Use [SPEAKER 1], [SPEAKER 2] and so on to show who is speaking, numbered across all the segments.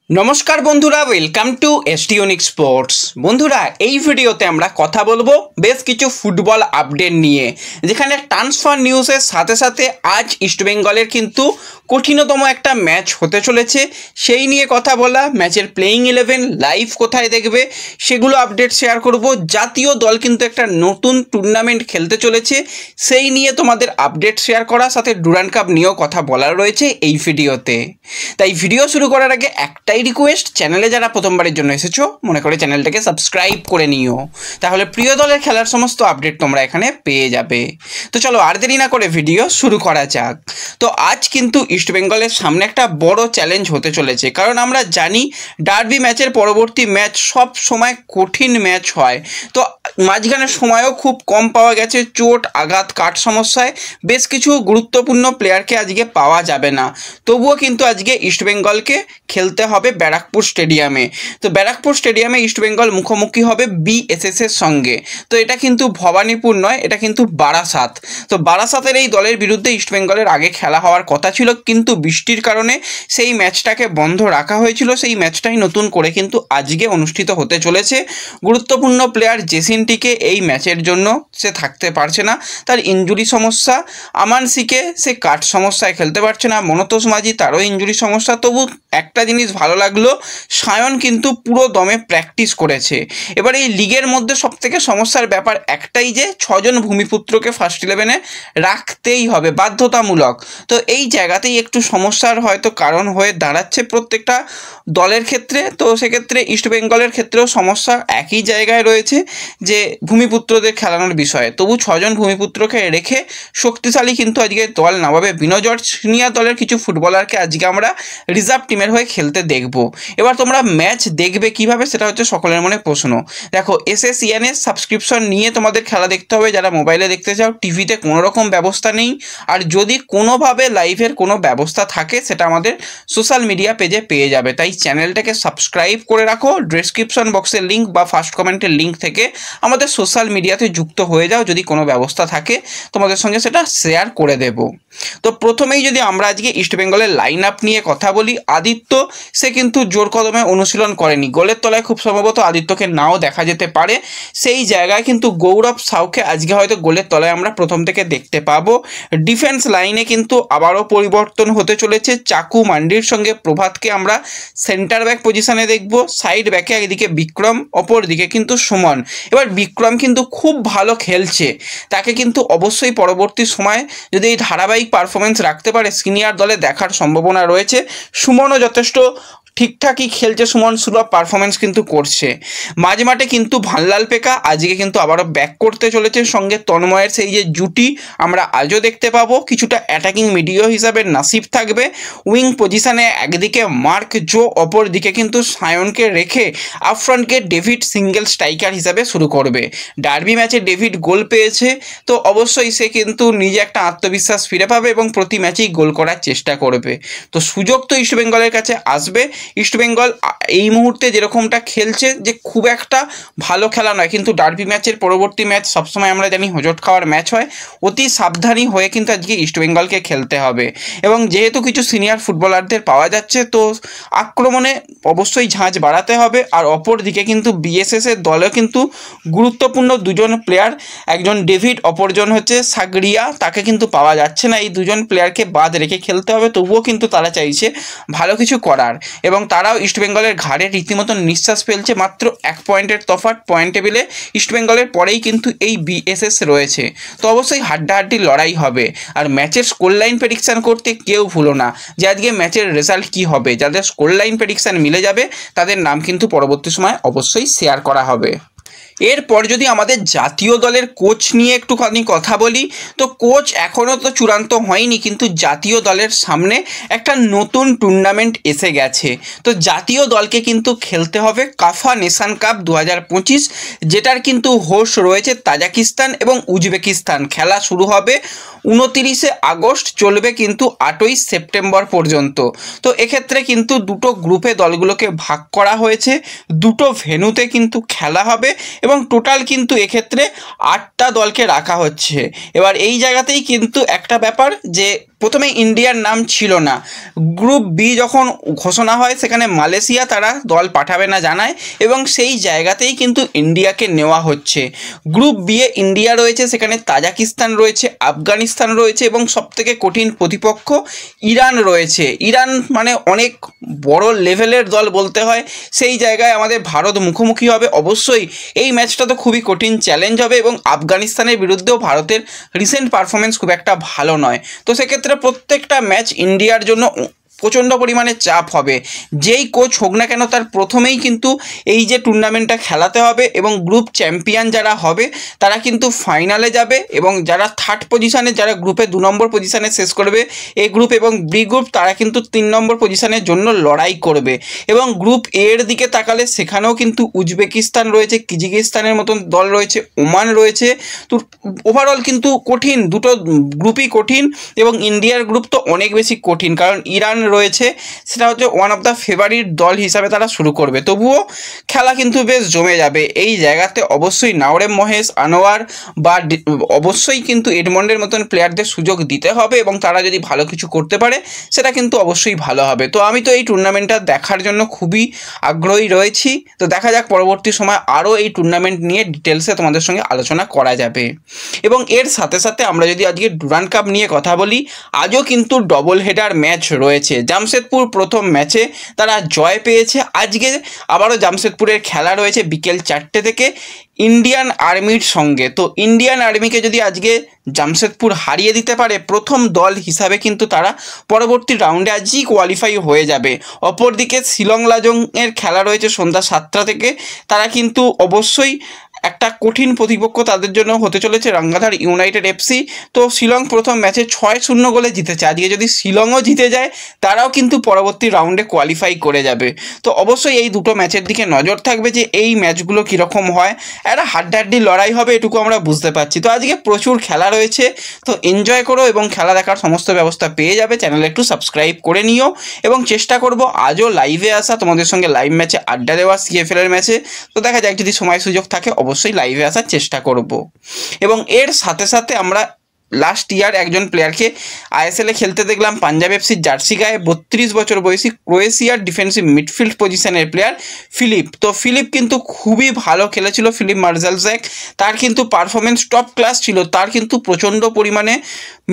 [SPEAKER 1] নমস্কার বন্ধুরা, welcome to এসটিউনিক sports. বন্ধুরা, এই ভিডিওতে আমরা কথা বলবো বেশ কিছু ফুটবল আপডেট নিয়ে, যেখানে ট্রান্সফার নিউজের সাথে সাথে আজ ইস্টবেঙ্গলের কিন্তু কঠিনতম একটা ম্যাচ হতে চলেছে, সেই নিয়ে কথা বলা, ম্যাচের প্লেয়িং 11 লাইভ কোথায় দেখবে সেগুলো আপডেট শেয়ার করব। জাতীয় দল কিন্তু একটা নতুন টুর্নামেন্ট খেলতে চলেছে, সেই নিয়ে তোমাদের আপডেট শেয়ার করা, সাথে ডুরান্ড কাপ নিয়েও কথা বলার রয়েছে এই ভিডিওতে। তাই ভিডিও শুরু করার আগে একটাই রিকোয়েস্ট, চ্যানেলে যারা প্রথমবারের জন্য এসেছো মনে করে চ্যানেলটাকে সাবস্ক্রাইব করে নিও, তাহলে প্রিয় দলের খেলার সমস্ত আপডেট তোমরা এখানে পেয়ে যাবে। তো চলো আর দেরি না করে ভিডিও শুরু করা যাক। তো আজ কিন্তু ইস্টবেঙ্গলের সামনে একটা বড় চ্যালেঞ্জ হতে চলেছে, কারণ আমরা জানি ডার্বি ম্যাচের পরবর্তী ম্যাচ সব সময় কঠিন ম্যাচ হয়। তো মাঝখানে সময়ও খুব কম পাওয়া গেছে, চোট আঘাত কাট সমস্যায় বেশ কিছু গুরুত্বপূর্ণ প্লেয়ারকে আজকে পাওয়া যাবে না। তবুও কিন্তু আজকে ইস্টবেঙ্গলকে খেলতে হবে ব্যারাকপুর স্টেডিয়ামে। তো ব্যারাকপুর স্টেডিয়ামে ইস্টবেঙ্গল মুখোমুখি হবে বিএসএস এর সঙ্গে। তো এটা কিন্তু ভবানীপুর নয়, এটা কিন্তু বারাসাত। তো বারাসাতের এই দলের বিরুদ্ধে ইস্টবেঙ্গলের আগে খেলা হওয়ার কথা ছিল, কিন্তু বৃষ্টির কারণে সেই ম্যাচটাকে বন্ধ রাখা হয়েছিল। সেই ম্যাচটাই নতুন করে কিন্তু আজকে অনুষ্ঠিত হতে চলেছে। গুরুত্বপূর্ণ প্লেয়ার জেসিনটিকে এই ম্যাচের জন্য সে থাকতে পারছে না, তার ইনজুরি সমস্যা। আমানসিকে সে কাট সমস্যায় খেলতে পারছে না। মনতোষ মাঝি, তারও ইনজুরি সমস্যা। তবু একটা জিনিস ভালো লাগলো, সায়ন কিন্তু পুরো দমে প্র্যাকটিস করেছে। এবার এই লিগের মধ্যে সবথেকে সমস্যার ব্যাপার একটাই, যে 6 জন ভূমিপুত্রকে ফার্স্ট 11-এ রাখতেই হবে, বাধ্যতামূলক। তো এই জায়গাতেই একটু সমস্যার হয়তো কারণ হয়ে দাঁড়াচ্ছে প্রত্যেকটা দলের ক্ষেত্রে। তো সেক্ষেত্রে ইস্টবেঙ্গলের ক্ষেত্রেও সমস্যা একই জায়গায় রয়েছে, যে ভূমিপুত্রদের খেলানোর বিষয়ে। তবু 6 জন ভূমিপুত্রকে রেখে শক্তিশালী কিন্তু আজকে দল নামাবে বিনোজর্জ। সিনিয়র দলের কিছু ফুটবলারকে আজকে আমরা রিজার্ভ টিমের হয়ে খেলতে দেখব। এবার তোমরা ম্যাচ দেখবে কিভাবে, সেটা হচ্ছে সকলের মনে প্রশ্ন। দেখো, এসএসইএনএস সাবস্ক্রিপশন নিয়ে তোমাদের খেলা দেখতে হবে যারা মোবাইলে দেখতে চাও। টিভিতে কোনো রকম ব্যবস্থা নেই, আর যদি কোনোভাবে লাইভের কোনো ব্যবস্থা থাকে সেটা আমাদের সোশ্যাল মিডিয়া পেজে পেয়ে যাবে। তাই চ্যানেলটাকে সাবস্ক্রাইব করে রাখো, ডেসক্রিপশন বক্সের লিঙ্ক বা ফার্স্ট কমেন্টের লিঙ্ক থেকে আমাদের সোশ্যাল মিডিয়াতে যুক্ত হয়ে যাও। যদি কোনো ব্যবস্থা থাকে তোমাদের সঙ্গে সেটা শেয়ার করে দেব। তো প্রথমেই যদি আমরা আজকে ইস্টবেঙ্গলের লাইন আপ নিয়ে কথা বলি, আদিত্য সে কিন্তু জোর কদমে অনুশীলন করেনি। গোলের তলায় খুব সম্ভবত আদিত্যকে নাও দেখা যেতে পারে। সেই জায়গায় কিন্তু গৌরব সাউকে আজকে হয়তো গোলের তলায় আমরা প্রথম থেকে দেখতে পাবো। ডিফেন্স লাইনে কিন্তু আবারও পরিবর্তন হতে চলেছে। চাকু মান্ডির সঙ্গে প্রভাতকে আমরা সেন্টার ব্যাক পজিশনে দেখব। সাইড ব্যাকে একদিকে বিক্রম, অপর দিকে কিন্তু সুমন। এবার বিক্রম কিন্তু খুব ভালো খেলছে, তাকে কিন্তু অবশ্যই পরবর্তী সময়ে যদি এই ধারাবাহিক পারফরমেন্স রাখতে পারে সিনিয়র দলে দেখার সম্ভাবনা রয়েছে। সুমনও যথেষ্ট ঠিকঠাকই খেলছে, সুমন সুলভ পারফরমেন্স কিন্তু করছে। মাঝ মাঠে কিন্তু ভানলাল পেকা আজকে কিন্তু আবারও ব্যাক করতে চলেছে, সঙ্গে তন্ময়ের সেই যে জুটি আমরা আজও দেখতে পাবো। কিছুটা অ্যাটাকিং মিডিও হিসাবে নাসিব থাকবে। উইং পজিশনে একদিকে মার্ক জো, অপর দিকে কিন্তু সায়নকে রেখে আপফ্রন্টকে ডেভিড সিঙ্গেল স্ট্রাইকার হিসাবে শুরু করবে। ডার্বি ম্যাচে ডেভিড গোল পেয়েছে, তো অবশ্যই সে কিন্তু নিজে একটা আত্মবিশ্বাস ফিরে পাবে এবং প্রতি ম্যাচেই গোল করার চেষ্টা করবে। তো সুযোগ তো ইস্টবেঙ্গলের কাছে আসবে। ইস্টবেঙ্গল এই মুহূর্তে যেরকমটা খেলছে, যে খুব একটা ভালো খেলা নয়, কিন্তু ডার্বি ম্যাচের পরবর্তী ম্যাচ সবসময় আমরা জানি হোঁচট খাওয়ার ম্যাচ হয়। অতি সাবধানী হয়ে কিন্তু আজকে ইস্টবেঙ্গলকে খেলতে হবে। এবং যেহেতু কিছু সিনিয়র ফুটবলারদের পাওয়া যাচ্ছে, তো আক্রমণে অবশ্যই ঝাঁঝ বাড়াতে হবে। আর অপর দিকে কিন্তু বিএসএস এর দলেও কিন্তু গুরুত্বপূর্ণ দুজন প্লেয়ার, একজন ডেভিড, অপরজন হচ্ছে সাগরিয়া, তাকে কিন্তু পাওয়া যাচ্ছে না। এই দুজন প্লেয়ারকে বাদ রেখে খেলতে হবে। তবুও কিন্তু তারা চাইছে ভালো কিছু করার, এবং তারাও ইস্টবেঙ্গলের ঘাড়ে রীতিমতো নিঃশ্বাস ফেলছে। মাত্র 1 পয়েন্টের তফাৎ পয়েন্ট টেবিলে ইস্টবেঙ্গলের পরেই কিন্তু এই বিএসএস রয়েছে। তো অবশ্যই হাড্ডাহাড্ডি লড়াই হবে। আর ম্যাচের স্কোর লাইন প্রেডিকশান করতে কেউ ভুলো না, যে আজকে ম্যাচের রেজাল্ট কী হবে। যাদের স্কোর লাইন প্রেডিকশান মিলে যাবে তাদের নাম কিন্তু পরবর্তী সময় অবশ্যই শেয়ার করা হবে। এরপর যদি আমাদের জাতীয় দলের কোচ নিয়ে একটুখানি কথা বলি, তো কোচ এখনও তো চূড়ান্ত হয়নি, কিন্তু জাতীয় দলের সামনে একটা নতুন টুর্নামেন্ট এসে গেছে। তো জাতীয় দলকে কিন্তু খেলতে হবে কাফা নেশন কাপ 2025, যেটার কিন্তু হোস্ট রয়েছে তাজিকিস্তান এবং উজবেকিস্তান। খেলা শুরু হবে 29 আগস্ট, চলবে কিন্তু 8 সেপ্টেম্বর পর্যন্ত। তো এক্ষেত্রে কিন্তু দুটো গ্রুপে দলগুলোকে ভাগ করা হয়েছে, দুটো ভেন্যুতে কিন্তু খেলা হবে, এবং টোটাল কিন্তু এক্ষেত্রে 8টা দলকে রাখা হচ্ছে। এবার এই জায়গাতেই কিন্তু একটা ব্যাপার, যে প্রথমে ইন্ডিয়ার নাম ছিল না। গ্রুপ বি যখন ঘোষণা হয় সেখানে মালয়েশিয়া তারা দল পাঠাবে না জানায় এবং সেই জায়গাতেই কিন্তু ইন্ডিয়াকে নেওয়া হচ্ছে। গ্রুপ বি এ ইন্ডিয়া রয়েছে, সেখানে তাজিকিস্তান রয়েছে, আফগানিস্তান রয়েছে এবং সবথেকে কঠিন প্রতিপক্ষ ইরান রয়েছে। ইরান মানে অনেক বড় লেভেলের দল বলতে হয়, সেই জায়গায় আমাদের ভারত মুখোমুখি হবে। অবশ্যই এই ম্যাচটা তো খুবই কঠিন চ্যালেঞ্জ হবে এবং আফগানিস্তানের বিরুদ্ধেও ভারতের রিসেন্ট পারফরমেন্স খুব একটা ভালো নয়। তো সেক্ষেত্রে প্রত্যেকটা ম্যাচ ইন্ডিয়ার জন্য প্রচণ্ড পরিমাণে চাপ হবে। যেই কোচ হোক না কেন তার প্রথমেই কিন্তু এই যে টুর্নামেন্টটা খেলাতে হবে এবং গ্রুপ চ্যাম্পিয়ন যারা হবে তারা কিন্তু ফাইনালে যাবে এবং যারা থার্ড পজিশানে, যারা গ্রুপে 2 নম্বর পজিশানে শেষ করবে এ গ্রুপ এবং বি গ্রুপ, তারা কিন্তু 3 নম্বর পজিশানের জন্য লড়াই করবে। এবং গ্রুপ এর দিকে তাকালে সেখানেও কিন্তু উজবেকিস্তান রয়েছে, কিরগিজস্তানের মতন দল রয়েছে, ওমান রয়েছে। তো ওভারঅল কিন্তু কঠিন, দুটো গ্রুপই কঠিন এবং ইন্ডিয়ার গ্রুপ তো অনেক বেশি কঠিন, কারণ ইরান রয়েছে, সেটা হচ্ছে ওয়ান অফ দ্য ফেভারিট দল হিসাবে তারা শুরু করবে। তবুও খেলা কিন্তু বেশ জমে যাবে। এই জায়গাতে অবশ্যই নাওরেম মহেশ, আনোয়ার বা অবশ্যই কিন্তু এডমন্ডের মতন প্লেয়ারদের সুযোগ দিতে হবে এবং তারা যদি ভালো কিছু করতে পারে সেটা কিন্তু অবশ্যই ভালো হবে। তো আমি তো এই টুর্নামেন্টটা দেখার জন্য খুবই আগ্রহী রয়েছি। তো দেখা যাক পরবর্তী সময় আরও এই টুর্নামেন্ট নিয়ে ডিটেলসে তোমাদের সঙ্গে আলোচনা করা যাবে। এবং এর সাথে সাথে আমরা যদি আজকে ডুরান্ড কাপ নিয়ে কথা বলি, আজও কিন্তু ডবল হেডার ম্যাচ রয়েছে। জামশেদপুর প্রথম ম্যাচে তারা জয় পেয়েছে। আজকে আবারও জামশেদপুরের খেলা রয়েছে বিকেল 4টে থেকে ইন্ডিয়ান আর্মির সঙ্গে। তো ইন্ডিয়ান আর্মিকে যদি আজকে জামশেদপুর হারিয়ে দিতে পারে, প্রথম দল হিসাবে কিন্তু তারা পরবর্তী রাউন্ডে আজই কোয়ালিফাই হয়ে যাবে। অপরদিকে শিলং লাজংয়ের খেলা রয়েছে সন্ধ্যা 7টা থেকে। তারা কিন্তু অবশ্যই একটা কঠিন প্রতিপক্ষ তাদের জন্য হতে চলেছে রাঙ্গাধার ইউনাইটেড এফসি। তো শিলং প্রথম ম্যাচে 6-0 গোলে জিতেছে। আজকে যদি শিলংও জিতে যায় তারাও কিন্তু পরবর্তী রাউন্ডে কোয়ালিফাই করে যাবে। তো অবশ্যই এই দুটো ম্যাচের দিকে নজর থাকবে যে এই ম্যাচগুলো কীরকম হয়। একটা হাড্ডাহাড্ডি লড়াই হবে, এটুকু আমরা বুঝতে পারছি। তো আজকে প্রচুর খেলা রয়েছে, তো এনজয় করো এবং খেলা দেখার সমস্ত ব্যবস্থা পেয়ে যাবে। চ্যানেলে একটু সাবস্ক্রাইব করে নিও এবং চেষ্টা করব আজও লাইভে আসা, তোমাদের সঙ্গে লাইভ ম্যাচে আড্ডা দেওয়া, CFL এর ম্যাচে। তো দেখা যাক যদি সময় সুযোগ থাকে অবশ্যই লাইভে আসার চেষ্টা করব। এবং এর সাথে সাথে আমরা লাস্ট ইয়ার একজন প্লেয়ারকে ISL এ খেলতে দেখলাম, পাঞ্জাব এফসির জার্সি গায়ে 32 বছর বয়সী ক্রোয়েশিয়ার ডিফেন্সিভ মিডফিল্ড পজিশনের প্লেয়ার ফিলিপ। তো ফিলিপ কিন্তু খুবই ভালো খেলেছিল, ফিলিপ মার্জালজ্যাক। তার কিন্তু পারফরমেন্স টপ ক্লাস ছিল, তার কিন্তু প্রচণ্ড পরিমাণে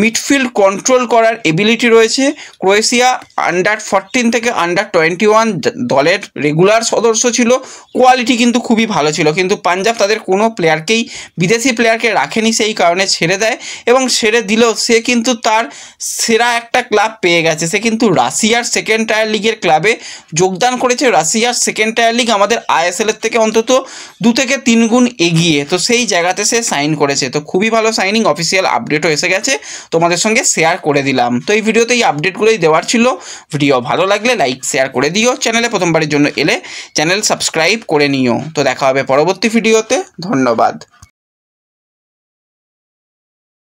[SPEAKER 1] মিডফিল্ড কন্ট্রোল করার এবিলিটি রয়েছে। ক্রোয়েশিয়া আন্ডার 14 থেকে আন্ডার 21 দলের রেগুলার সদস্য ছিল, কোয়ালিটি কিন্তু খুবই ভালো ছিল। কিন্তু পাঞ্জাব তাদের কোনো প্লেয়ারকেই, বিদেশি প্লেয়ারকে রাখেনি, সেই কারণে ছেড়ে দেয় এবং ছেড়ে দিলেও সে কিন্তু তার সেরা একটা ক্লাব পেয়ে গেছে। সে কিন্তু রাশিয়ার সেকেন্ড টায়ার লিগের ক্লাবে যোগদান করেছে। রাশিয়ার সেকেন্ড টায়ার লিগ আমাদের ISL এর থেকে অন্তত 2 থেকে 3 গুণ এগিয়ে। তো সেই জায়গাতে সে সাইন করেছে। তো খুবই ভালো সাইনিং, অফিসিয়াল আপডেটও এসে গেছে, তোমাদের সঙ্গে শেয়ার করে দিলাম। তো এই ভিডিওতে এই আপডেটগুলোই দেওয়ার ছিল। ভিডিও ভালো লাগলে লাইক শেয়ার করে দিও। চ্যানেলে প্রথমবারের জন্য এলে চ্যানেল সাবস্ক্রাইব করে নিও। তো দেখা হবে পরবর্তী ভিডিওতে। ধন্যবাদ।